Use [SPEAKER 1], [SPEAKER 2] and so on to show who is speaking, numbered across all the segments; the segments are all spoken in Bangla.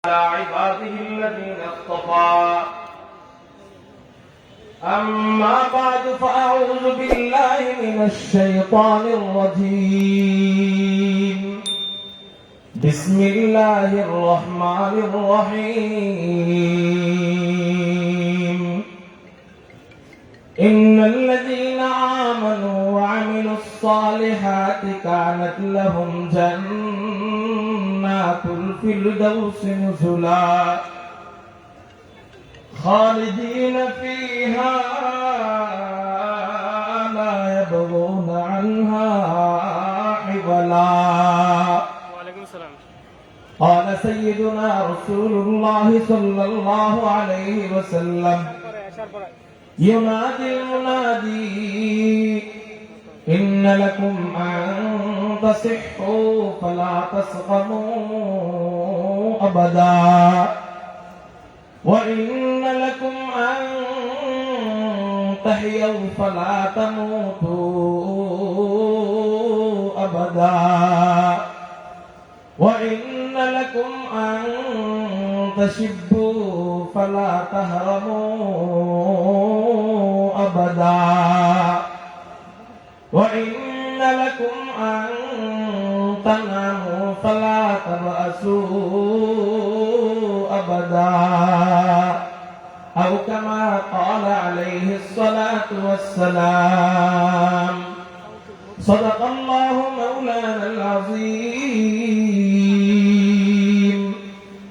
[SPEAKER 1] عباده الذين اصطفى أما بعد فأعوذ بالله من الشيطان الرجيم بسم الله الرحمن الرحيم إن الذين آمنوا وعملوا الصالحات كانت لهم جنات الفردوس نزلا خالدين فيها لا يبغون عنها حولا. قال سيدنا رسول الله صلى الله عليه وسلم ينادي المنادي إن لكم أن تصحوا فلا تسقموا أبدا وإن لكم أن تحيوا فلا تموتوا أبدا وإن لكم أن تشبوا فلا تهرموا أبدا وإن لكم أن تناموا فلا تبأسوا أبدا أو كما قال عليه الصلاة والسلام. صدق الله مولانا العظيم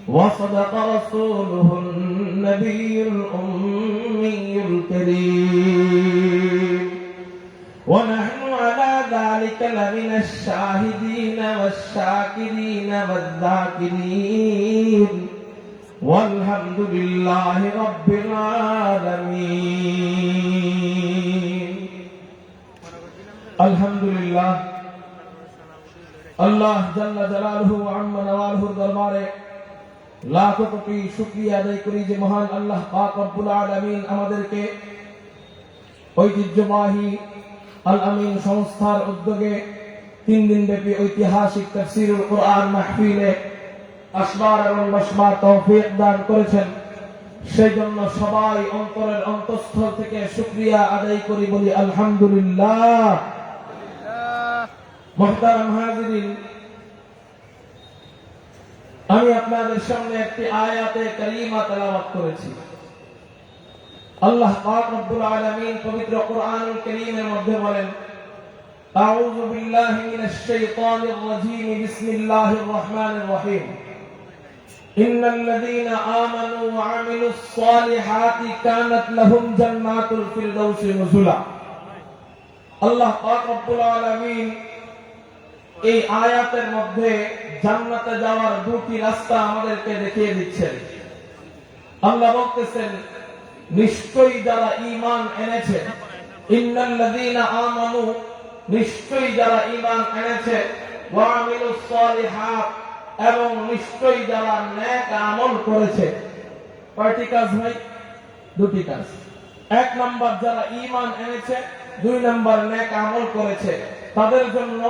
[SPEAKER 1] وصدق رسوله النبي الأمي الكريم ونحن على ذلك لمن الشاهدين والشاكرين والذاكرين والحمد لله رب العالمين. الحمد لله আল্লাহ জাল্লা জালালুহু ওয়া আম্মা নওয়ালুহুর দরবারে লাখ কোটি শুকরিয়া আদায় করি যে মহান আল্লাহ পাক রব্বুল আলামিন আমাদেরকে ঐতিহ্যবাহী আল আমিন সংস্থার উদ্যোগে 3 দিন ব্যাপী ঐতিহাসিক তাফসীরুল কোরআন মাহফিলে আসবার এবং বসবার তৌফিক দান করেছেন। সেই জন্য সবাই অন্তরের অন্তঃস্থল থেকে শুকরিয়া আদায় করি, বলি আলহামদুলিল্লাহ। মুহতারাম হাজিরিন, আমি আপনাদের সামনে একটি আয়াতে কারিমা তেলাওয়াত করেছি। আল্লাহ পাক রব্বুল আলামিন পবিত্র কোরআনুল কারীমের মধ্যে বলেন, আউযু বিল্লাহি মিনাশ শাইতানির রাজীম, বিসমিল্লাহির রহমানির রহিম। ইন্নাল্লাযীনা আমানু ওয়া আমিলুস সালিহাতি কানাত লাহুম জান্নাতুল ফিরদাউসি নুজুলা। আল্লাহ পাক রব্বুল আলামিন এই আয়াতের মধ্যে জান্নাতে যাওয়ার দুটি রাস্তা আমাদেরকে দেখিয়ে দিচ্ছেন। আল্লাহ বলতেছেন, নিশ্চয়ই যারা ঈমান এনেছে, ইন্নাল্লাযীনা আমানু, নিশ্চয়ই যারা ঈমান এনেছে, ওয়া আমিলুস সালিহাত, এবং নিশ্চয়ই যারা নেক আমল করেছে। কয়টি কাজ ভাই? দুটি কাজ। এক নাম্বার যারা ঈমান এনেছে, 2 নাম্বার নেক আমল করেছে, তাদের জন্য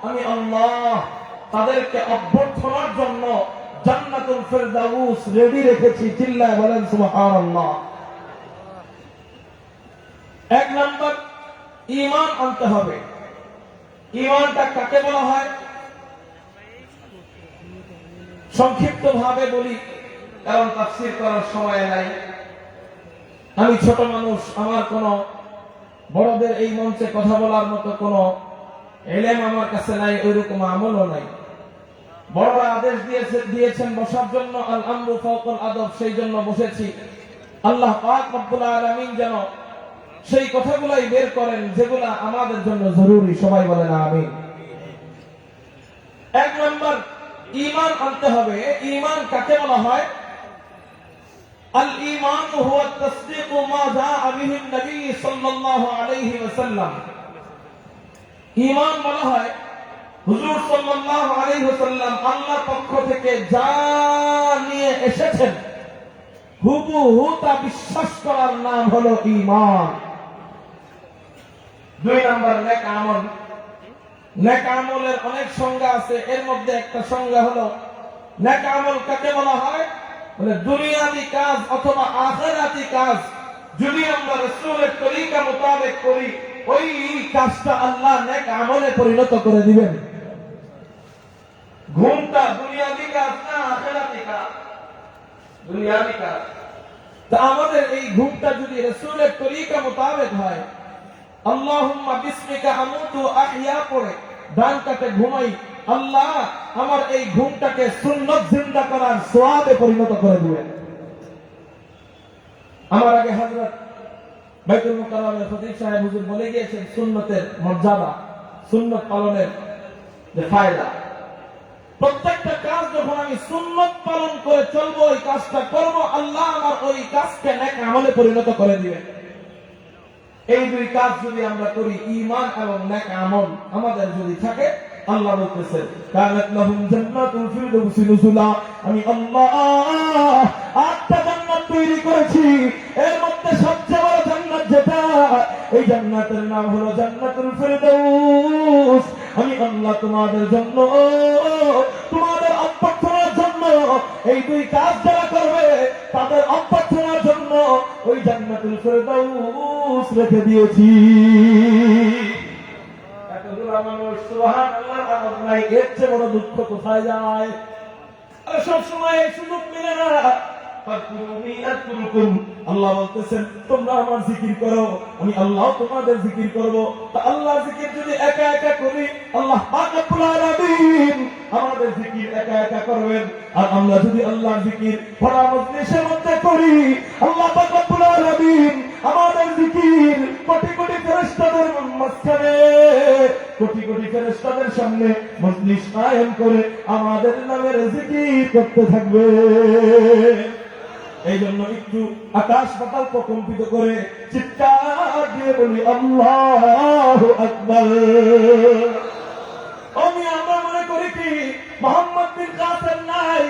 [SPEAKER 1] আমি আল্লাহ তাদেরকে অভ্যর্থনার জন্য জান্নাতুল ফিরদাউস রেডি রেখেছি। চিল্লায় বলেন সুবহানাল্লাহ। এক নাম্বার ঈমান আনতে হবে। ঈমানটা কাকে বলা হয়? সংক্ষিপ্ত ভাবে বলি, কারণ তাফসীর করার সময় নাই। আমি ছোট মানুষ, আমার কোনো বড়দের এই মঞ্চে কথা বলার মতো কোনো ইলম আমার কাছে নাই, ওইরকম আমলও নাই। বড়রা আদেশ দিয়েছেন বসার জন্য, আল আমরু ফাওকাল আদব, সেই জন্য বসেছি। আল্লাহ পাক রব্বুল আলামিন যেন সেই কথাগুলাই বের করেন যেগুলা আমাদের জন্য জরুরি। সবাই বলেন আমিন। এক নম্বর ঈমান আনতে হবে। ঈমান কাকে বলা হয়? আল ঈমান হুয়া তাসদীকু মা জাআ বিহি নবী সাল্লাল্লাহু আলাইহি ওয়াসাল্লাম। ঈমান বলা হয় হুজুর সাল্লাল্লাহু আলাইহি ওয়াসাল্লাম আল্লাহর পক্ষ থেকে যা নিয়ে এসেছেন হুবহু তা বিশ্বাস করার নাম হলো ঈমান। 2 নাম্বার নেক আমল। নেক আমলের অনেক সংজ্ঞা আছে, এর মধ্যে একটা সংজ্ঞা হলো নেক আমল কাকে বলা হয়? মানে দুনিয়াবি কাজ অথবা আখিরাতি কাজ যদি আমরা রাসূলের তরিকা মোতাবেক করি, ওই কাজটা আল্লাহ নেক আমলে পরিণত করে দিবেন। ঘুমটা দুনিয়াবি কাজ না আখিরাতি কাজ? দুনিয়াবি কাজ। তা আমাদের এই ঘুমটা যদি রাসূলের তরিকা মোতাবেক হয়, আল্লাহুম্মা বিসমিকা আমুতু আহইয়া পড়ে ডান কাতে ঘুমাই, আল্লাহ আমার এই ঘুমটাকে সুন্নাত জিন্দা করার সওয়াবে পরিণত করে দিবেন। আমার আগে হযরত বাইতুল মুকাররমের খতিব সাহেব হুজুর বলে গিয়েছেন সুন্নতের মর্যাদা, সুন্নত পালনের যে ফায়দা। প্রত্যেকটা কাজ যখন আমি সুন্নত পালন করে চলবো, ওই কাজটা করব, আল্লাহ আমার ওই কাজকে নেক আমলে পরিণত করে দিবেন। এই দুই কাজ যদি আমরা করি, ঈমান এবং নেক আমল আমাদের যদি থাকে, আল্লাহ বলতেছেন কানাত লাহুম জান্নাতুল ফিরদাউসি নুজুলা, আমি আল্লাহ 8টা জান্নাত তৈরি করেছি। এর মধ্যে সবচেয়ে বড় জান্নাত যেটা, এই জান্নাতের নাম হলো জান্নাতুল ফিরদাউস। আমি আল্লাহ তোমাদের জন্য, তোমাদের অভ্যর্থনার জন্য, এই দুই কাজ যারা করবে তাদের অভ্যর্থনার জন্য ওই জান্নাতুল ফিরদাউস রেখে দিয়েছি। এর চেয়ে বড় দুঃখ কোথায় যায়? সব সময় এই সুযোগ মিলে না। আল্লাহ বলতেছেন তোমরা আমার জিকির করো, আমি আল্লাহ তোমাদের জিকির করব। তা আল্লাহ জিকির যদি একা একা করি, আল্লাহ পাক রব্বুল আলামিন আমাদের জিকির একা একা করবেন। আর আমরা যদি আল্লাহর জিকির পড়া মজলিসের মধ্যে করি, আল্লাহ পাক রব্বুল আলামিন আমাদের জিকির কোটি কোটি ফেরেশতাদের মাঝখানে, কোটি কোটি ফেরেশতাদের সামনে মজলিস কায়েম করে আমাদের নামের জিকির করতে থাকবে। এই জন্য একটু আকাশ পাতাল প্রকম্পিত করে চিৎকার দিয়ে বলি আল্লাহু আকবার। আমরা মনে করি কি মোহাম্মদ বিন কাসেম নাই,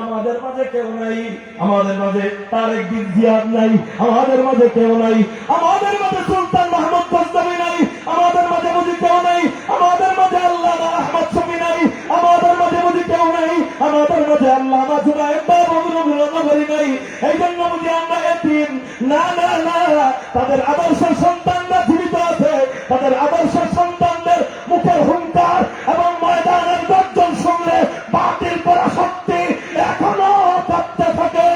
[SPEAKER 1] আমাদের মাঝে কেউ নাই, আমাদের মাঝে তারেক বিন জিয়াদ নাই, আমাদের মাঝে কেউ নাই, আমাদের মাঝে সুলতান মাহমুদ গজনবী নাই, আমাদের মাঝে বুঝি কেউ নাই, আমাদের মাঝে আল্লামা আহমদ শফী নাই, আমাদের মাঝে বুঝি কেউ নাই, আমাদের মাঝে আল্লামা জুনায়েদ বাবুনগরী নাই। এই জন্য বুঝি আমরা এতিম? না না না, তাদের আদর্শ সন্তানরা জীবিত আছে, তাদের আদর্শ সন্তানদের মুখের হুঙ্কার এবং ময়দানের গর্জন শুনলে বাতিল করা শক্তি এখনো কাঁপতে থাকে।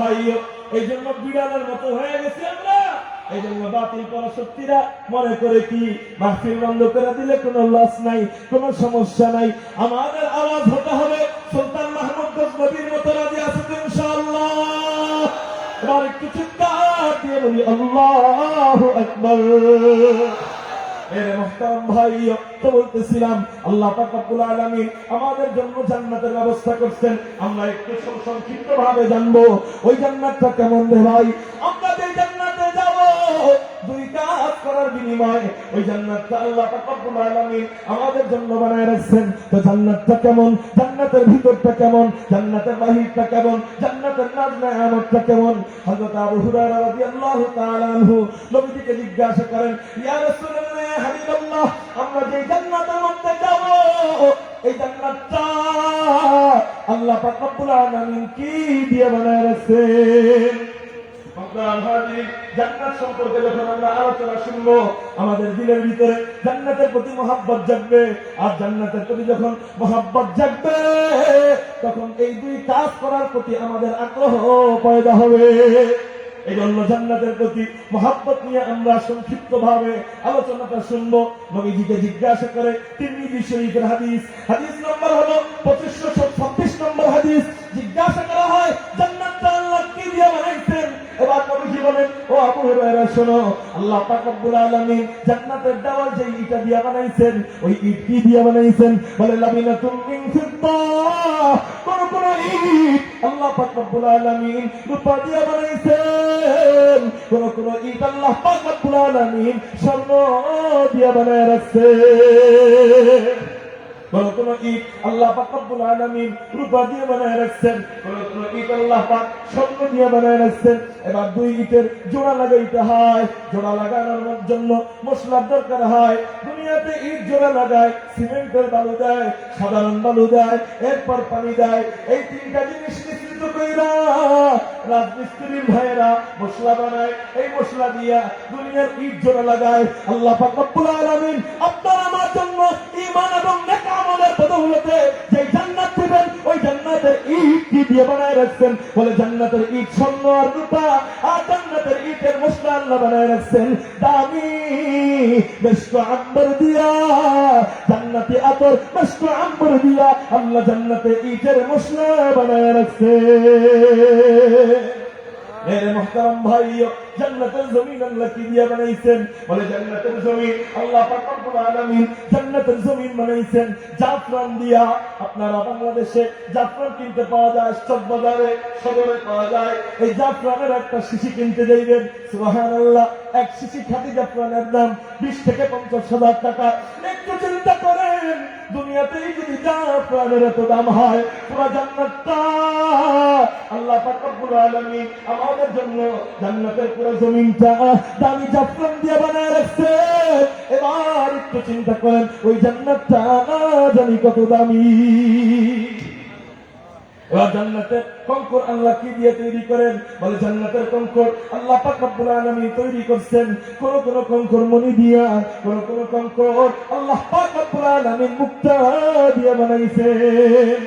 [SPEAKER 1] ভাই, এই জন্য বিড়ালের মতো হয়ে গেছি আমরা। এই জন্য বাতিল করা শক্তিরা মনে করে কি মাহফিল বন্ধ করে দিলে কোনো লস নাই, কোনো সমস্যা নাই। আমাদের আওয়াজ হতে হবে সুলতান মাহমুদ গজনবীর মতো। রাজি আছেন ইনশাআল্লাহ? এবার একটু চিৎকার দিয়ে বলি আল্লাহু আকবার। ভাই, তো বলতেছিলাম আল্লাহ পাক রব্বুল আলামিন আমাদের জন্য জান্নাতের ব্যবস্থা করছেন। আমরা একটু সংক্ষিপ্ত ভাবে জানবো ওই জান্নাতটা কেমন রে ভাই। আমরা যে জান্নাতে যাব, দুই কাজ করার বিনিময়ে ওই জান্নাতটা আল্লাহ পাক রব্বুল আলামিন আমাদের জন্য বানায় রাখছেন। তো জান্নাতটা কেমন, জান্নাতের ভিতরটা কেমন, জান্নাতের বাহিরটা কেমন, জান্নাতের নাজ নেয়ামতটা কেমন? হযরত আবু হুরায়রা রাদিয়াল্লাহু তাআলা আনহু নবীজিকে জিজ্ঞাসা করেন, ইয়া রাসূলুল্লাহ, ইয়া হাবিবাল্লাহ, আমরা যে জান্নাতের মধ্যে যাব, এই জান্নাতটা আল্লাহ পাক রব্বুল আলামিন কি দিয়ে বানায় রাখছেন? জান্নাত সম্পর্কে যখন আমরা আলোচনা শুনবো, আমাদের দিলের ভিতরে জান্নাতের প্রতি মহব্বত জাগবে। আর জান্নাতের প্রতি যখন মহব্বত জাগবে, তখন এই দুই কাজ করার প্রতি আমাদের আগ্রহ পয়দা হবে। এই জন্য জান্নাতের প্রতি মহব্বত নিয়ে আমরা সংক্ষিপ্ত ভাবে আলোচনাটা শুনবো। নবীজিকে জিজ্ঞাসা করে তিরমিজি শরীফের হাদিস, হাদিস নম্বর হলো 2526 নম্বর হাদিস। জিজ্ঞাসা করা হয় জান্নাতটা আল্লাহ কি দিয়ে বানাইছেন? এবার নবীজি বলেন, ও আবু হুরায়রা শোনো, আল্লাহ পাক রব্বুল আলামিন জান্নাতের দেওয়াল যে ইটা দিয়ে বানাইছেন, ওই ইট কি দিয়ে বানাইছেন? বলে লাবিনাতুম মিন ফিদ্দা, কোন কোন ইট আল্লাহ পাক রব্বুল আলামিন রূপা দিয়ে বানাইছেন, কোন কোন ইট আল্লাহ পাক রব্বুল আলামিন স্বর্ণ দিয়ে বানায় রাখছেন। কোন কোন ইট আল্লাহ পাক রব্বুল আলামিন রূপা দিয়ে বানায় রাখছেন, কোন কোন ইট আল্লাহ পাক স্বর্ণ দিয়ে বানায় রাখছেন। এবার দুই ইটের জোড়া লাগাইতে হয়, জোড়া লাগানোর জন্য মশলার দরকার হয়। দুনিয়াতে ইট জোড়া লাগায়, সিমেন্টের বালু দেয়, সাধারণ বালু দেয়, এরপর পানি দেয়। এই তিনটা জিনিস মিশ্রিত কইরা রাজমিস্ত্রির ভাইয়েরা মশলা বানায়। এই মশলা দিয়া দুনিয়ার ইট জোড়া লাগায়। আল্লাহ পাক রব্বুল আলামিন আপনার আমার জন্য ঈমান এবং নেক আমলের বদৌলতে যে জান্নাত দিবেন, ওই জান্নাতের ইট কি দিয়ে বানায় রাখছেন? বলে জান্নাতের ইট স্বর্ণ আর রূপা, আর জান্নাতের ইটের মশলা আল্লাহ বানায় রাখছেন দামি মিশক আম্বর দিয়া, জান্নাতি আতর মিশক আম্বর দিয়া আল্লাহ জান্নাতে ইটের মশলা বানায় রাখছে। मेरे मोहतरम भाइयों, जन्नतुल ज़मीन अल्लाह की दिया बनाइছেন। বলে জান্নাতুল জমিন আল্লাহ পাক রব্বুল আলামিন জান্নাতুল জমিন বানাইছেন জাফরান দিয়া। আপনারা বাংলাদেশে জাফরান কিনতে পাওয়া যায়, স্টক বাজারে, সদরে পাওয়া যায়। এই জাফরানের একটা শিশি কিনতে যাইবেন, সুবহানাল্লাহ, এক শিশি খাঁটি জাফরানের দাম 20 থেকে 50 হাজার টাকা। একটু চিন্তা করেন, দুনিয়াতেই যদি জাফরানের এত দাম হয়, পুরো জান্নাতটা আল্লাহ পাক রব্বুল আলামিন আমাদের জন্য জান্নাতের পুরো জমিনটা দামি জাফরান দিয়ে বানায় রাখছে। এবার একটু চিন্তা করেন, ওই জান্নাতটা জানি কত দামি। এবার জান্নাতের কঙ্কর আল্লাহ কি দিয়ে তৈরি করেন? বলে জান্নাতের কঙ্কর আল্লাহ পাক রব্বুল আলামিন তৈরি করছেন কোন কোন কঙ্কর মণি দিয়া, কোন কোন কঙ্কর আল্লাহ পাক রব্বুল আলামিন মুক্তা দিয়ে বানাইছেন।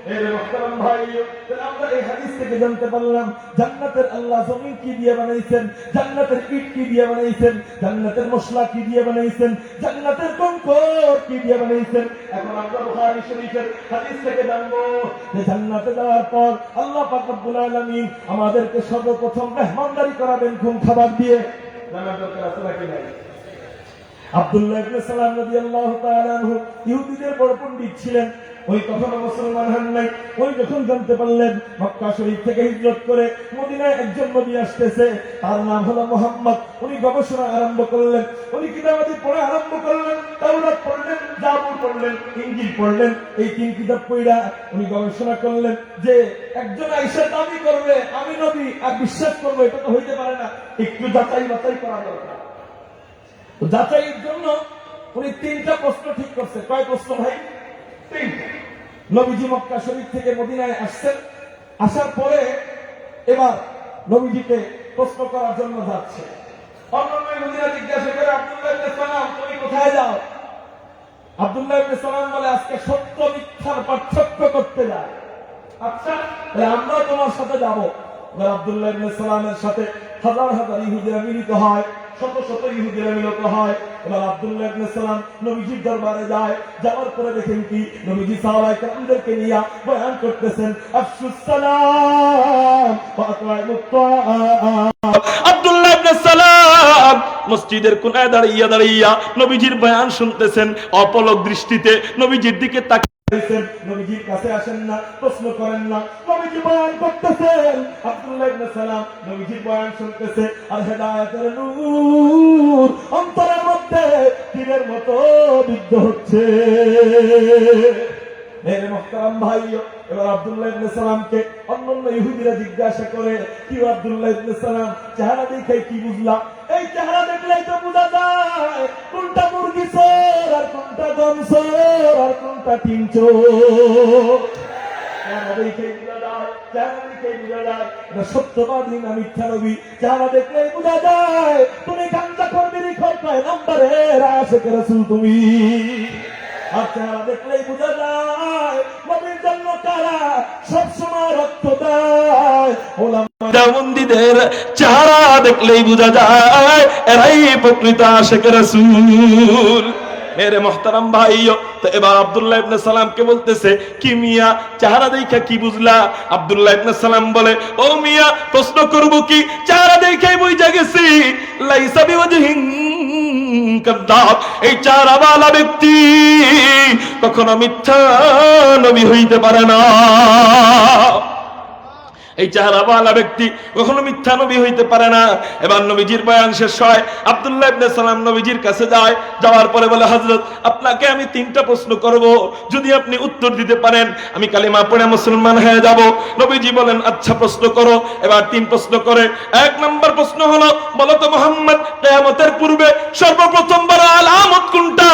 [SPEAKER 1] मेरे मोहतरम भाइयों, আমরা এই হাদিস থেকে জানতে পারলাম জান্নাতের আল্লাহ জমিন কি দিয়ে বানাইছেন, জান্নাতের ইট কি দিয়ে বানাইছেন, জান্নাতের মশলা কি দিয়ে বানাইছেন, জান্নাতের কঙ্কর কি দিয়ে বানাইছেন। এখন আমরা বুখারী শরীফের হাদিস থেকে জানবো যে জান্নাতে যাওয়ার পর আল্লাহ পাক রব্বুল আলামিন আমাদেরকে সর্বপ্রথম মেহমানদারি করাবেন কোন খাবার দিয়ে? জানার দরকার আছে নাকি নাই? আব্দুল্লাহ ইবনে সালাম রাদিয়াল্লাহু তাআলা আনহু ইহুদীদের বড় পণ্ডিত ছিলেন। ওই কখনো মুসলমান হন নাই। ওই যখন জানতে পারলেন মক্কা শরীফ থেকে হিজরত করে মদিনায় একজন নবী আসতেছে, তার নাম হলো মুহাম্মদ, উনি গবেষণা আরম্ভ করলেন, উনি কিতাবাদি পড়া আরম্ভ করলেন, তাওরাত পড়লেন, জাবুর পড়লেন, ইনজিল পড়লেন। এই তিন কিতাব পড়া উনি গবেষণা করলেন যে একজন আয়েশা দাবি করবে আমি নবী আর বিশ্বাস করবে, এটা তো হইতে পারে না, একটু যাচাই বাছাই করা দরকার। যাচাইয়ের জন্য উনি তিনটা প্রশ্ন ঠিক করছে। কয় প্রশ্ন ভাই? তিনটা। নবীজি মক্কা শরীফ থেকে মদিনায় আসছেন, আসার পরে এবার নবীজিকে প্রশ্ন করার জন্য যাচ্ছে। অন্যান্য ইহুদিরা জিজ্ঞাসা করে আব্দুল্লাহ ইবনে সালাম তুমি কোথায় যাও? আব্দুল্লাহ ইবনে সালাম বলে আজকে সত্য মিথ্যার পার্থক্য করতে যায়। আচ্ছা তাহলে আমরা তোমার সাথে যাব। আব্দুল্লাহ ইবনে সালামের সাথে হাজার হাজার ইহুদিরা মিলিত হয়, শত শত ইহুদিরা মিলিত হয়। এবার আব্দুল্লাহ ইবনে সালাম নবীজির দরবারে যায়। যাওয়ার পরে দেখেন কি নবীজি সাহাবায়ে কেরামদেরকে নিয়ে বয়ান করতেছেন, আফশুস সালাম ওয়া আতঈমুত তাআম। আব্দুল্লাহ ইবনে সালাম মসজিদের কোণায় দাঁড়িয়ে দাঁড়িয়ে নবীজির বয়ান শুনতেছেন, অপলক দৃষ্টিতে নবীজির দিকে তাকিয়ে নবীজির কাছে আসেন না, প্রশ্ন করেন না, নবীজি বয়ান করতেছেন। আব্দুল্লাহ ইবনে সালাম নবীজির বয়ান শুনতেছে আর হেদায়েতের নূর অন্তরের মধ্যে তীরের মতো বিদ্ধ হচ্ছে। मेरे मोहतरम भाइयों, এবার আব্দুল্লাহ ইবনে সালামকে অন্যান্য ইহুদিরা জিজ্ঞাসা করে কি আব্দুল্লাহ ইবনে সালাম চেহারা দেখে কি বুঝলা? এই চেহারা দেখলেই তো বোঝা যায় কোনটা মুরগি চোর আর কোনটা গম চোর আর কোনটা টিন চোর। চেহারা দেখে বোঝা যায়, চেহারা দেখে বোঝা যায় এটা সত্যবাদী না মিথ্যা নবী। চেহারা দেখলেই বোঝা যায় তুমি গাঞ্জা কর্মীর খরকায় নম্বরের আশিক রাসূল তুমি। আর চেহারা দেখলেই বোঝা যায় নবীর জন্য কারা সবসময় রক্ত দেয়। ওলামাদের চেহারা দেখলেই বোঝা যায় এরাই প্রকৃত আশিক রাসূল। मेरे मोहतरम भाइयों, तो এবার আব্দুল্লাহ ইবনে সালামকে বলতেছে কি মিয়া চেহারা দেখে কি বুঝলা? আব্দুল্লাহ ইবনে সালাম বলে ও মিয়া প্রশ্ন করব কি, চেহারা দেখেই বুঝা গেছি লাইসা বিওয়াজহিন কাযাব, এই চেহারাওয়ালা ব্যক্তি কখনো মিথ্যা নবী হইতে পারে না।
[SPEAKER 2] এই চেহারাওয়ালা ব্যক্তি কখনো মিথ্যা নবী হইতে পারে না। এবার নবীজির বয়ান শেষ হয়, আব্দুল্লাহ ইবনে সালাম নবীজির কাছে যায়, যাওয়ার পরে বলে, হযরত আপনাকে আমি 3টা প্রশ্ন করব, যদি আপনি উত্তর দিতে পারেন আমি কালিমা পড়ে মুসলমান হয়ে যাব। নবীজি বলেন, আচ্ছা প্রশ্ন করো। এবার 3 প্রশ্ন করে। 1 নম্বর প্রশ্ন হলো, বলো তো মুহাম্মদ কিয়ামতের পূর্বে সর্বপ্রথম বড় আলামত কোনটা?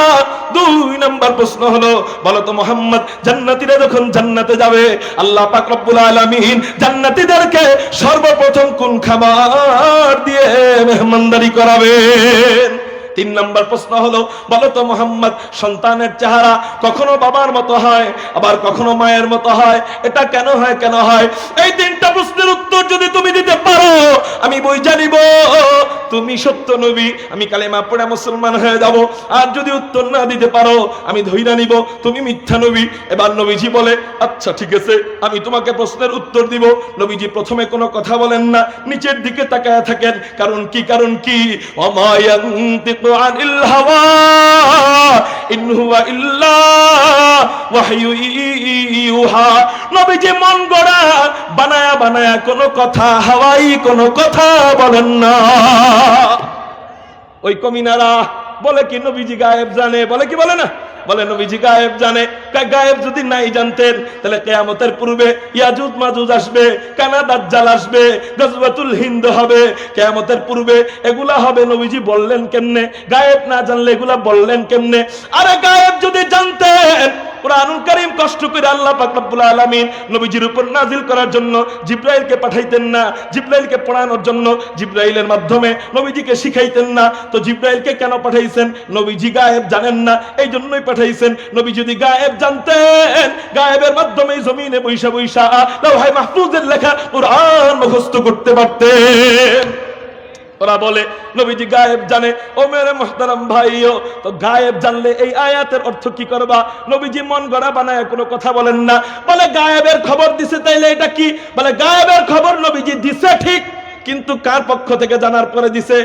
[SPEAKER 2] 2 নম্বর প্রশ্ন হলো, বলো তো মুহাম্মদ জান্নাতীরা যখন জান্নাতে যাবে আল্লাহ পাক রব্বুল আলামিন জান্নাতীদেরকে সর্বপ্রথম কোন খাবার দিয়ে মেহমানদারি করাবেন? 3 নম্বর প্রশ্ন হলো, বলো তো মুহাম্মদ সন্তানের চেহারা কখনো বাবার মতো হয়, আবার কখনো মায়ের মতো হয়, এটা কেন হয়, কেন হয়? এই 3টা প্রশ্নের উত্তর যদি তুমি দিতে পারো আমি বই জানিব তুমি সত্য নবী, আমি কালেমা পড়ে মুসলমান হয়ে যাব। আর যদি উত্তর না দিতে পারো আমি ধইরা নিব তুমি মিথ্যা নবী। এবার নবীজি বলে, আচ্ছা ঠিক আছে, আমি তোমাকে প্রশ্নের উত্তর দিব। নবীজি প্রথমে কোনো কথা বলেন না, নিচের দিকে তাকায় থাকেন। কারণ কি? কারণ কি? ওমা ইয়ানতিকু আনিল হাওয়া ইন হুয়া ইল্লা ওয়াহয়ু ইউহা। নবীজি মন গড়া বানায়া বানায়া কোনো কথা, হাওয়াই কোনো কথা বলেন না। ওই কমিনারা বলে কি নবীজি গায়েব জানে, বলে কি বলে না? বলে নবীজি গায়েব জানে। গায়েব যদি নাই জানতেন তাহলে কিয়ামতের পূর্বে ইয়াজুজ মাজুজ আসবে, কানা দাজ্জাল আসবে, গজওয়াতুল হিন্দ হবে, কিয়ামতের পূর্বে এগুলা হবে। নবীজি বললেন কেমনে? গায়েব না জানলে এগুলা বললেন কেমনে? আরে গায়েব যদি জানতেন কুরআনুল কারীম কষ্ট করে আল্লাহ পাক রব্বুল আলামিন নবীজির উপর নাজিল করার জন্য জিবরাইলকে পাঠাইতেন না, জিবরাইলকে পড়ানোর জন্য জিবরাইলের মাধ্যমে নবীজিকে শিখাইতেন না। তো জিবরাইলকে কেন পাঠাইছেন? নবীজি গায়েব জানেন না, এই জন্যই পাঠাইছেন। নবী যদি গায়েব জানতেন গায়েবের মাধ্যমে জমিনে বৈশা বৈশা লাওহে মাহফুজের লেখা কুরআন মুখস্থ করতে পারতেন। ওরা বলে নবীজি গায়েব জানে। ও মেরে মুহতারাম ভাইও, তো গায়েব জানলে এই আয়াতের অর্থ কি করবা? নবীজি মন গড়া বানায় কোনো কথা বলেন না। বলে গায়েবের খবর দিছে, তাইলে এটা কি? বলে গায়েবের খবর নবীজি দিছে ঠিক, কিন্তু কার পক্ষ থেকে জানার পরে দিছে?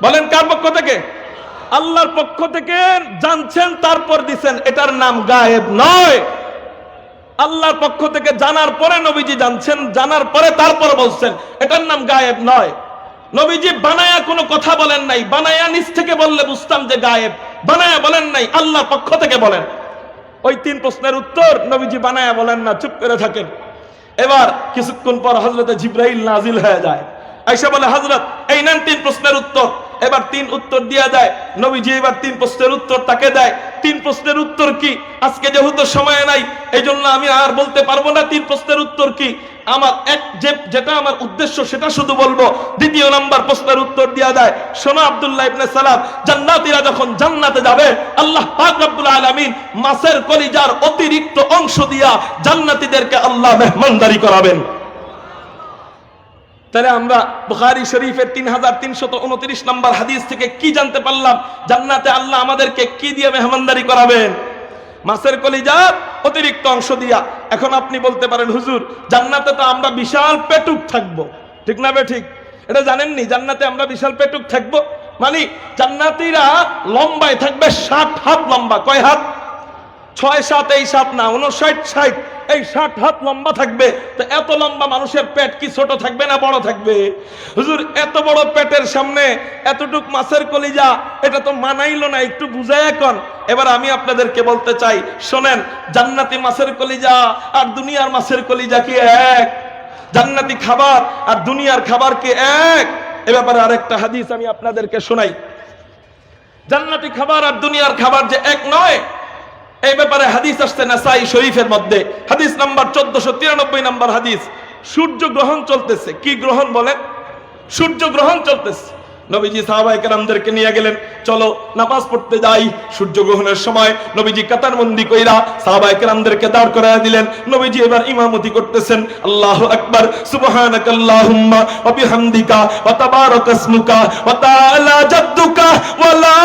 [SPEAKER 2] বলেন কার পক্ষ থেকে? আল্লাহর পক্ষ থেকে জানছেন তারপর দিছেন, এটার নাম গায়েব নয়। আল্লাহর পক্ষ থেকে জানার পরে নবীজি জানছেন, জানার পরে তারপর বলছেন, এটার নাম গায়েব নয়। নবীজি বানায়া কোনো কথা বলেন নাই, বানায়া নিজ থেকে বললে বুঝতাম যে গায়েব, বানায়া বলেন নাই, আল্লাহর পক্ষ থেকে বলেন। ওই 3 প্রশ্নের উত্তর নবীজি বানায়া বলেন না, চুপ করে থাকেন। এবার কিছুক্ষণ পর হযরত জিবরাইল নাজিল হয়ে যায়, আয়েশা বলে, হযরত এই নেন 3 প্রশ্নের উত্তর। এবার 3 উত্তর দেয়া যায়। নবীজি এবার 3 প্রশ্নের উত্তর তাকে দেয়। 3 প্রশ্নের উত্তর কি? আজকে যেহেতু সময় নাই এই জন্য আমি আর বলতে পারবো না 3 প্রশ্নের উত্তর কি। আমার যেটা আমার উদ্দেশ্য সেটা শুধু বলবো। 2 নম্বর প্রশ্নের উত্তর দেয়া যায়। শোনো আব্দুল্লাহ ইবনে সালাম, জান্নাতীরা যখন জান্নাতে যাবে আল্লাহ পাক রব্বুল আলামিন মাছের কলিজার অতিরিক্ত অংশ দিয়া জান্নাতীদেরকে আল্লাহ মেহমানদারি করাবেন। তাহলে আমরা বুখারী শরীফের 3329 নম্বর হাদিস থেকে কি জানতে পারলাম? জান্নাতে আল্লাহ আমাদেরকে কি দিয়ে মেহমানদারি করাবেন? মাছের কলিজার অতিরিক্ত অংশ দিয়া। এখন আপনি বলতে পারেন, হুজুর জান্নাতে তো আমরা বিশাল পেটুক থাকবো, ঠিক না? ঠিক, এটা জানেননি? জান্নাতে আমরা বিশাল পেটুক থাকবো মানে জান্নাতীরা লম্বায় থাকবে 60 হাত লম্বা। কয় হাত? 6-7, এই 7 না, 59-60, এই 60 হাত লম্বা থাকবে। তো এত লম্বা মানুষের পেট কি ছোট থাকবে না বড় থাকবে? হুজুর এত বড় পেটের সামনে এতটুক মাছের কলিজা, এটা তো মানাইলো না, একটু বুঝায় এখন। এবার আমি আপনাদেরকে বলতে চাই, শোনেন, জান্নাতি মাছের কলিজা আর দুনিয়ার মাছের কলিজা কি এক? জান্নাতি খাবার আর দুনিয়ার খাবার কি এক? এ ব্যাপারে আরেকটা হাদিস আমি আপনাদেরকে শোনাই। জান্নাতি খাবার আর দুনিয়ার খাবার যে এক নয়, এই ব্যাপারে হাদিস আসছে নাসাই শরীফের মধ্যে, হাদিস নাম্বার 1493 নম্বর হাদিস। সূর্য গ্রহণ চলতেছে। কি গ্রহণ বলেন? সূর্য গ্রহণ চলতেছে। নবীজি সাহাবায়ে কেরামদেরকে নিয়ে গেলেন, চলো নামাজ পড়তে যাই। সূর্য গ্রহণের সময় নবীজি কাতারবন্দি কইরা সাহাবায়ে কেরামদেরকে দাঁড় করায় দিলেন। নবীজি এবার ইমামতি করতেছেন। আল্লাহু আকবার, সুবহানাকাল্লাহুম্মা ওয়া বিহামদিকা ওয়া তাবারাকাসমুকা ওয়া তাআলা জাদ্দুকা ওয়া লা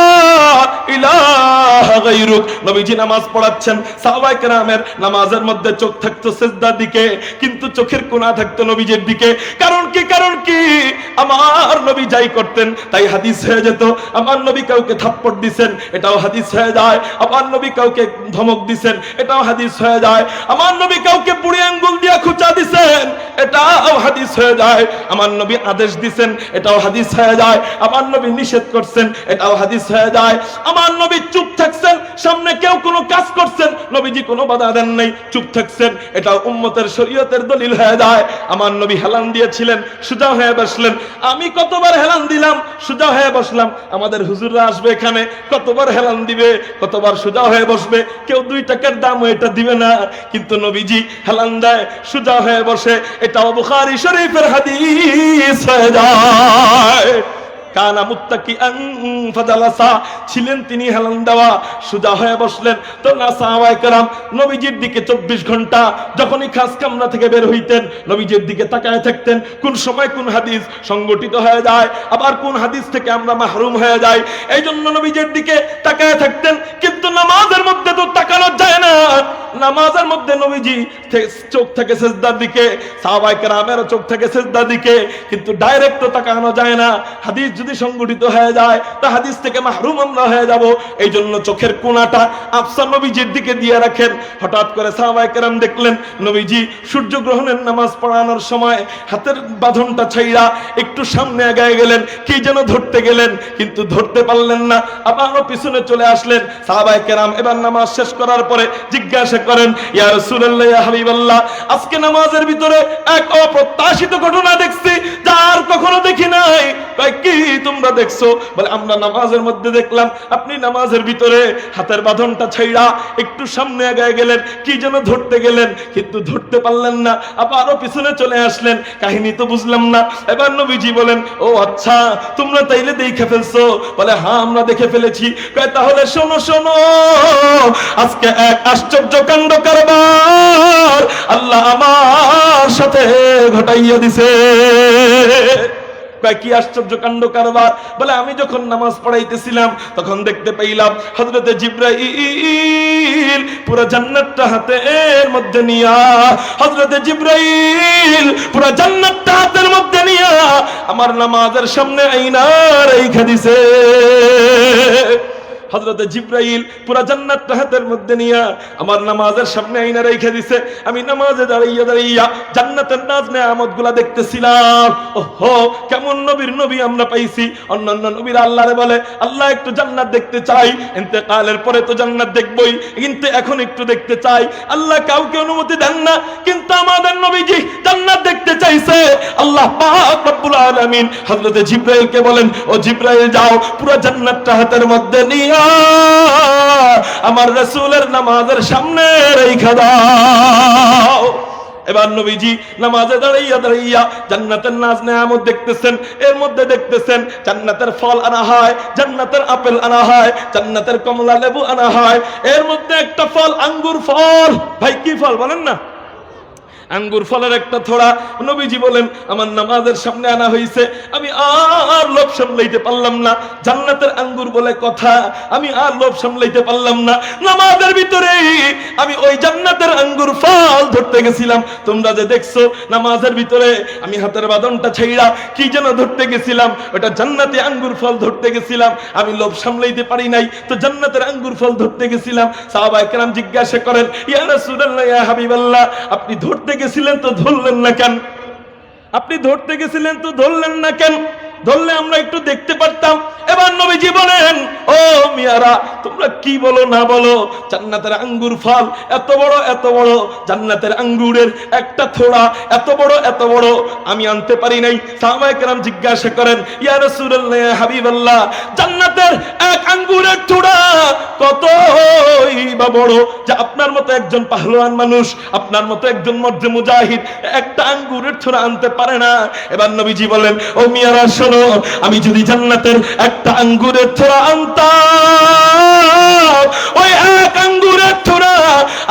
[SPEAKER 2] ইলাহা গায়রুক ফিরুক, নবীজি নামাজ পড়াচ্ছেন, সাহাবায়ে কেরামের নামাজের মধ্যে চোখ থাকতো সিজদার দিকে, কিন্তু চোখের কোণা থাকতো নবীজির দিকে। কারণ কি আমার নবী যাই করতেন তাই হাদিস হয়ে যেত। আমার নবী কাউকে থাপ্পড় দিছেন, এটাও হাদিস হয়ে যায়। আমার নবী কাউকে ধমক দিছেন, এটাও হাদিস হয়ে যায়। আমার নবী কাউকে বুড়ি আঙ্গুল দিয়ে খুঁচা দিছেন, এটাও হাদিস হয়ে যায়। আমার নবী আদেশ দিছেন, এটাও হাদিস হয়ে যায়। আমার নবী নিষেধ করছেন, এটাও হাদিস হয়ে যায়। আমার নবী চুপ থাকছেন, সামনে কেউ কোনো কাজ করছেন, নবীজি কোনো বাধা দেন নাই, চুপ থাকছেন, এটাও উম্মতের শরীয়তের দলিল হয়ে যায়। আমার নবী হেলান দিয়েছিলেন, সোজা হয়ে বসলেন। আমি কতবার হেলান দিলাম, সোজা হয়ে বসলাম। আমাদের হুজুররা আসবে এখানে, কতবার হেলান দিবে, কতবার সোজা হয়ে বসবে। কেউ 2 টাকার দামও এটা দিবে না, কিন্তু নবীজি হেলান দেয়, সোজা হয়ে বসে। এটাও বুখারী শরীফের হাদিস হয়ে যায়। কানা মুত্তাকিআন ফাজালাসা, ছিলেন তিনি হেলান দেওয়া, সোজা হয়ে বসলেন। তো না সাহাবায়ে কেরাম নবীজির দিকে 24 ঘন্টা যখনই খাস কামরা থেকে বের হইতেন নবীজির দিকে তাকায় থাকতেন। কোন সময় কোন হাদিস সংগঠিত হয়ে যায়, আবার কোন হাদিস থেকে আমরা মাহরুম হয়ে যাই, এই জন্য নবীজির দিকে তাকায় থাকতেন। কিন্তু নামাজের মধ্যে তো তাকানো যায় না। নামাজের মধ্যে নবীজি চোখ থেকে সিজদার দিকে, সাহাবায়ে কেরামেরও চোখ থেকে সিজদার দিকে, কিন্তু ডাইরেক্ট তো তাকানো যায় না। হাদিস যদি সংগঠিত হয়ে যায় তা হাদিস থেকে মাহরুম আমরা হয়ে যাব। এই জন্য চোখের কোণাটা আফসা নবীজির দিকে দিয়ে রাখেন। হঠাৎ করে সাহাবায়ে কেরাম দেখলেন নবীজি সূর্যগ্রহণের নামাজ পড়ানোর সময় হাতের বাঁধনটা ছাইরা একটু সামনে আগায় গেলেন, কি যেন ধরতে গেলেন, কিন্তু ধরতে পারলেন না। আবারও পিছনে চলে আসলেন। সাহাবায়ে কেরাম এবার নামাজ শেষ করার পরে জিজ্ঞাসা করেন, ইয়া রাসূলুল্লাহ, ইয়া হাবিবাল্লাহ, আজকে নামাজের ভিতরে এক অপ্রত্যাশিত ঘটনা দেখছি, যা আর কখনো দেখি নাই। কয় কি তোমরা দেখছো? বলে আমরা নামাজের মধ্যে দেখলাম আপনি নামাজের ভিতরে হাতের বাঁধনটা ছাইড়া একটু সামনে আগায় গেলেন, কি যেন ধরতে গেলেন, কিন্তু ধরতে পারলেন না। আবারও পিছনে চলে আসলেন, কাহিনী তো বুঝলাম না। এবার নবীজি বলেন, ও আচ্ছা, তোমরা তাইলে দেখে ফেলছো? বলে হ্যাঁ, আমরা দেখে ফেলেছি। কয় তাহলে শোনো শোনো, আজকে এক আশ্চর্য কাণ্ড কারবার আল্লাহ আমার সাথে ঘটাইয়া দিছে। কি আশ্চর্য কাণ্ড কারবার? বলে আমি যখন নামাজ পড়াইতেছিলাম তখন দেখতে পাইলাম হযরতে জিবরাইল পুরো জান্নাতটা হাতের মধ্যে নিয়া, হযরতে জিবরাইল পুরো জান্নাতটা হাতের মধ্যে নিয়া আমার নামাজের সামনে আইনা রাইখা দিছে। হযরতে জিবরাইল পুরা জান্নাতটা হাতের মধ্যে নিয়া আমার নামাজের সামনে আইনা রেখে দিছে। আমি নামাজে দাঁড়াইয়া দাঁড়াইয়া জান্নাতের নাজ নেয়ামতগুলা দেখতেছিলাম। ওহো, কেমন নবীর নবী আমরা পাইছি। অন্যান্য নবীরা আল্লাহরে বলে, আল্লাহ একটু জান্নাত দেখতে চাই, ইন্তেকালের পরে তো জান্নাত দেখবই, কিন্তু এখন একটু দেখতে চাই। আল্লাহ কাউকে অনুমতি দেন না, কিন্তু আমাদের নবীজি জান্নাত দেখতে চাইছে। আল্লাহ পাক রব্বুল আলামিন হযরতে জিবরাইলকে বলেন, ও জিবরাইল যাও, পুরো জান্নাতটা হাতের মধ্যে নিয়া আমার রাসূলের নামাজের সামনে রেখে দাও। এবার নবীজি নামাজে দাঁড়াইয়া দাঁড়াইয়া জান্নাতের নাজ নেয়ামত দেখতেছেন। এর মধ্যে দেখতেছেন জান্নাতের ফল আনা হয়, জান্নাতের আপেল আনা হয়, জান্নাতের কমলা লেবু আনা হয়। এর মধ্যে একটা ফল আঙ্গুর ফল। ভাই কি ফল বলেন না? আঙ্গুর ফলের একটা থোড়া নবীজি বলেন আমার নামাজের সামনে আনা হয়েছে। আমি আর লোভ সামলাইতে পারলাম না। জান্নাতের আঙ্গুর বলে কথা, আমি আর লোভ সামলাইতে পারলাম না। নামাজের ভিতরে আমি ওই জান্নাতের আঙ্গুর ফল ধরতে গেছিলাম। তোমরা যে দেখছো নামাজের ভিতরে আমি হাতের বাঁধনটা ছাইড়া কি যেন ধরতে গেছিলাম, ওটা জান্নাতি আঙ্গুর ফল ধরতে গেছিলাম। আমি লোভ সামলাইতে পারি নাই, তো জান্নাতের আঙ্গুর ফল ধরতে গেছিলাম। সাহাবায়ে কেরাম জিজ্ঞাসা করেন, ইয়া রাসূলুল্লাহ, ইয়া হাবিবাল্লাহ, আপনি ধরতে গেছিলেন তো ধরলেন না কেন? আপনি ধরতে গেছিলেন তো ধরলেন না কেন? ধরলে আমরা একটু দেখতে পারতাম। এবার নবীজি বলেন, ও মিয়ারা, তোমরা কি বলো না বলো, জান্নাতের আঙ্গুর ফল এত বড় এত বড়, জান্নাতের আঙ্গুরের একটা থোড়া এত বড় আমি আনতে পারি নাই। সাহাবায়ে কেরাম জিজ্ঞাসা করেন, ইয়া রাসূলুল্লাহ, ইয়া হাবিবাল্লাহ, জান্নাতের এক আঙ্গুরের থোড়া কতই বা বড় যে আপনার মতো একজন পাহলোয়ান মানুষ, আপনার মতো একজন মর্দে মুজাহিদ একটা আঙ্গুরের থোড়া আনতে পারে না। এবার নবীজি বলেন, ও মিয়ারা শোনো, আমি যদি জান্নাতের একটা আঙ্গুরের থোড়া আনতাম, ওই এক আঙ্গুরের থোড়া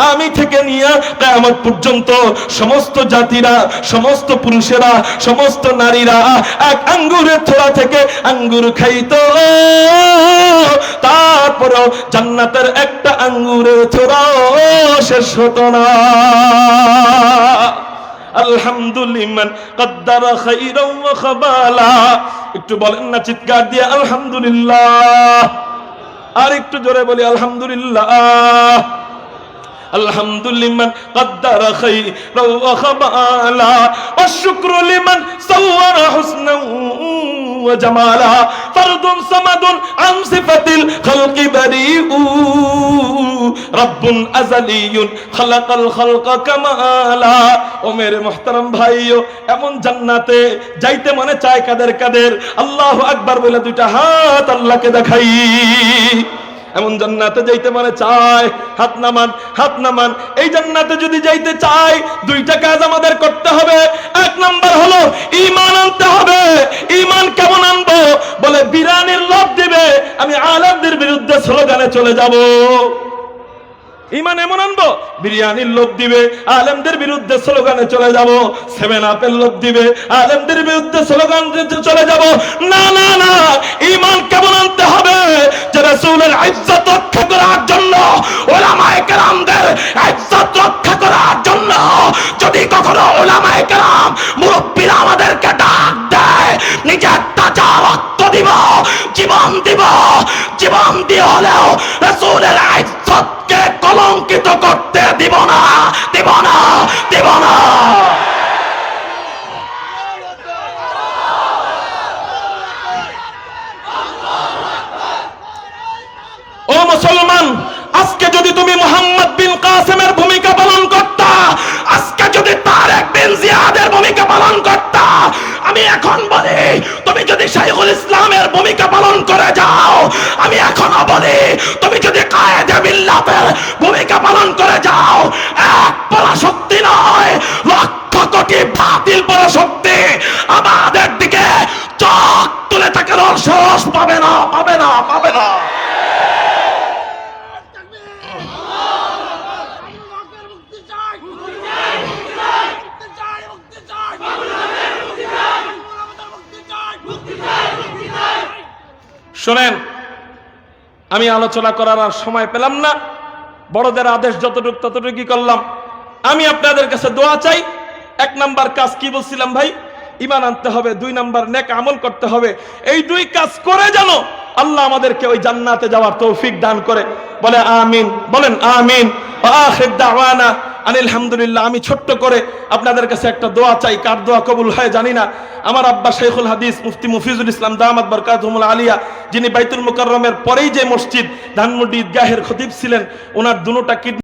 [SPEAKER 2] আমি থেকে নিয়ে কিয়ামত পর্যন্ত সমস্ত জাতিরা, সমস্ত পুরুষেরা, সমস্ত নারীরা এক আঙ্গুরের থোড়া থেকে আঙ্গুর খাইতো, তারপর করেও জান্নাতের একটা আঙ্গুরের ছোড়াও শেষ হতো না। আলহামদুলিল্লাহ কদ্দারা খাইরাও ওয়া খাবালা। একটু বলেন না চিৎকার দিয়ে আলহামদুলিল্লাহ। আর একটু জোরে বলি আলহামদুলিল্লাহ। আলহামদুলিল্লাহ কদ্দারা খাইরাও ওয়া খাবালা ওয়াশ-শুকরু লিমান সাওয়ারা হুসনাও ওয়া জামালা ফারদুন সামাদুন আন সিফাতিল খালকি বারিউ রব্বুন আযালিয়ুন খালাকাল খালকা কামালা। ও মেরে মুহতারাম ভাইও, এমন জান্নাতে যাইতে মনে চায় কাদের কাদের? আল্লাহু আকবার বলে দুইটা হাত আল্লাহকে দেখাই। এমন জান্নাতে যাইতে মনে চায়, হাত নামান, হাত নামান। এই জান্নাতে যদি যাইতে চাই দুইটা কাজ আমাদের করতে হবে। এক নাম্বার হলো ঈমান আনতে হবে। ঈমান কেমন আনবো? বলে বিরানির লোভ দিবে, আমি আলেমদের বিরুদ্ধে স্লোগানে চলে যাব। ঈমান এমন আনবো, বিরিয়ানির লোভ দিবে, আলেমদের বিরুদ্ধে স্লোগানে চলে যাব। 7 আপের লোভ দিবে, আলেমদের বিরুদ্ধে স্লোগান দিতে চলে যাব। না না না, ঈমান কেমন আনতে হবে? যে রাসূলের ইজ্জত রক্ষা করার জন্য, উলামায়ে কেরামদের ইজ্জত রক্ষা করার জন্য যদি কখনো উলামায়ে কেরাম মুরব্বিরা আমাদেরকে ডাক দেয়, নিজের তাজা রক্ত দিব, জীবন দিব, জীবন দিয়ে হলেও রাসূলের ইজ্জতকে কলঙ্কিত করতে দিব না, দিব না, দিব না। ও মুসলমান, আজকে যদি তুমি মুহাম্মদ বিন কাসেমের ভূমিকা পালন করতা, আজকে যদি তারেক বিন জিয়াদের ভূমিকা পালন করতা, আমি এখন বলি তুমি যদি শাইখুল ইসলামের ভূমিকা পালন করে যাও, আমি এখনো বলি তুমি যদি কায়েদে মিল্লাতের ভূমিকা পালন করে যাও, এক পরাশক্তি নয়, লক্ষ কোটি বাতিল পরাশক্তি আমাদের দিকে চোখ তুলে তাকানোর সাহস পাবে না, পাবে না, পাবে না। শোনেন, আমি আলোচনা করার আর সময় পেলাম না, বড়দের আদেশ যতটুকু ততটুকুই করলাম। আমি আপনাদের কাছে দোয়া চাই। 1 নাম্বার কাজ কি বলছিলাম ভাই? ঈমান আনতে হবে। 2 নাম্বার নেক আমল করতে হবে। এই 2 কাজ করে যেন আল্লাহ আমাদেরকে ওই জান্নাতে যাওয়ার তৌফিক দান করে। বলে আমিন, বলেন আমিন। আখির দাওয়ানা আলহামদুলিল্লাহ। আমি ছোট্ট করে আপনাদের কাছে একটা দোয়া চাই। কার দোয়া কবুল হয় জানি না। আমার আব্বা শাইখুল হাদিস মুফতি মুফিজুল ইসলাম দামাত বরকাতুহুল আলিয়া, যিনি বাইতুল মুকাররমের পরেই যে মসজিদ ধানমন্ডি ঈদগাহের খতিব ছিলেন, ওনার দুটোটা কিডনি